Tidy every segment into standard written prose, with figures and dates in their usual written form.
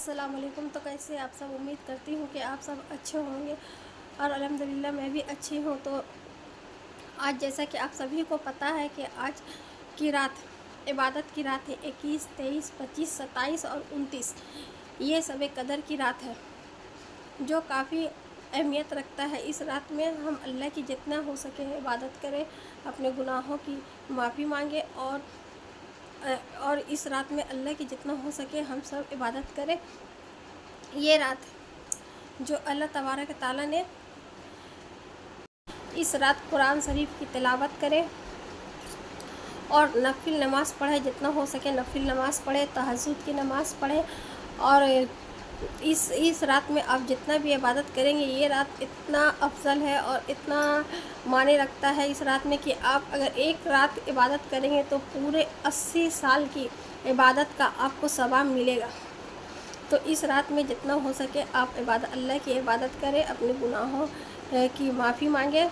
अस्सलाम वालेकुम। तो कैसे आप सब, उम्मीद करती हूँ कि आप सब अच्छे होंगे और अल्हम्दुलिल्लाह मैं भी अच्छी हूँ। तो आज जैसा कि आप सभी को पता है कि आज की रात इबादत की रात है। 21, 23, 25, 27 और 29 ये शब कदर की रात है, जो काफ़ी अहमियत रखता है। इस रात में हम अल्लाह की जितना हो सके इबादत करें, अपने गुनाहों की माफ़ी मांगे और इस रात में अल्लाह की जितना हो सके हम सब इबादत करें। ये रात जो अल्लाह तबारक ताला ने इस रात कुरान शरीफ की तिलावत करे और नफिल नमाज़ पढ़े, जितना हो सके नफिल नमाज़ पढ़े, तहज्जुद की नमाज़ पढ़े। और इस रात में आप जितना भी इबादत करेंगे, ये रात इतना अफजल है और इतना माने रखता है इस रात में कि आप अगर एक रात इबादत करेंगे तो पूरे 80 साल की इबादत का आपको सवाब मिलेगा। तो इस रात में जितना हो सके आप अल्लाह की इबादत करें, अपने गुनाहों की माफ़ी मांगे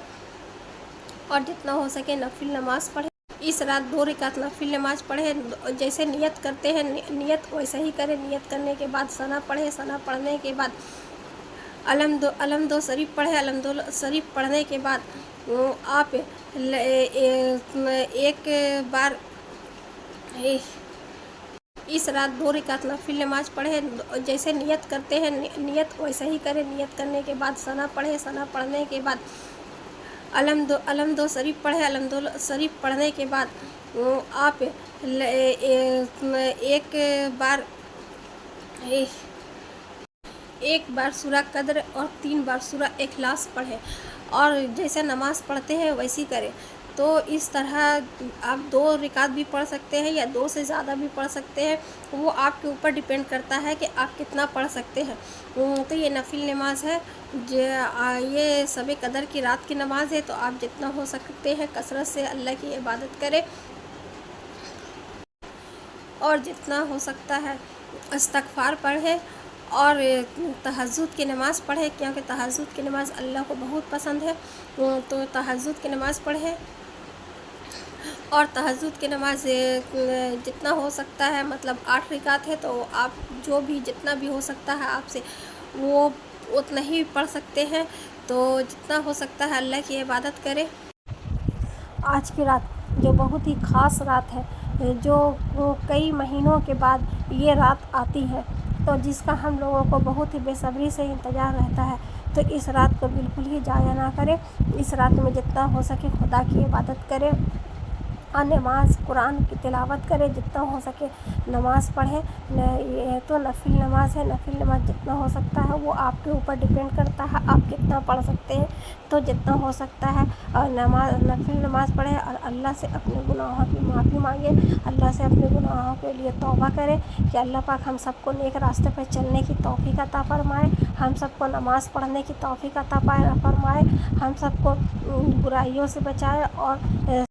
और जितना हो सके नफिल नमाज़ पढ़े। इस रात 2 रकात नफिल नमाज़ पढ़े, जैसे नियत करते हैं नियत वैसे ही करें। नियत करने के बाद सना पढ़े, सना पढ़ने के बाद अलम दो शरीफ पढ़े। अलम दो शरीफ पढ़ने के बाद आप एक बार इस रात 2 रकात नफिल नमाज़ पढ़े, जैसे नियत करते हैं नियत वैसे ही करें। नियत करने के बाद सना पढ़े, सना पढ़ने के बाद अलम दो शरीफ पढ़े। अलम दो शरीफ पढ़ने के बाद आप एक बार सूरह कद्र और 3 बार सूरह इखलास पढ़े और जैसे नमाज़ पढ़ते हैं वैसी करें। तो इस तरह आप 2 रकात भी पढ़ सकते हैं या 2 से ज़्यादा भी पढ़ सकते हैं, वो आपके ऊपर डिपेंड करता है कि आप कितना पढ़ सकते हैं। तो ये नफिल नमाज है, ये शब कदर की रात की नमाज़ है। तो आप जितना हो सकते हैं कसरत से अल्लाह की इबादत करें और जितना हो सकता है इस्तग़फ़ार पढ़ें और तहज्जुद की नमाज़ पढ़ें, क्योंकि तहज्जुद की नमाज़ अल्लाह को बहुत पसंद है। तो तहज्जुद की नमाज़ पढ़ें और तहज्जुद की नमाज़ जितना हो सकता है, मतलब 8 रकात है, तो आप जो भी जितना भी हो सकता है आपसे वो उतना ही पढ़ सकते हैं। तो जितना हो सकता है अल्लाह की इबादत करें। आज की रात जो बहुत ही ख़ास रात है, जो कई महीनों के बाद ये रात आती है, तो जिसका हम लोगों को बहुत ही बेसब्री से इंतज़ार रहता है। तो इस रात को बिल्कुल ही ज़ाया ना करें। इस रात में जितना हो सके खुदा की इबादत करें और नमाज़ कुरान की तिलावत करें, जितना हो सके नमाज़ पढ़ें। ये तो नफिल नमाज़ है, नफिल नमाज़ जितना हो सकता है वो आपके ऊपर डिपेंड करता है आप कितना पढ़ सकते हैं। तो जितना हो सकता है और नफिल नमाज़ पढ़ें और अल्लाह से अपने गुनाहों की माफ़ी मांगे, अल्लाह से अपने गुनाहों के लिए तौबा करें कि अल्लाह पाक हम सबको नेक रास्ते पर चलने की तौफ़ीक़ अता फ़रमाए, हम सबको नमाज़ पढ़ने की तौफ़ीक़ अता फ़रमाए, हम सबको बुराइयों से बचाए और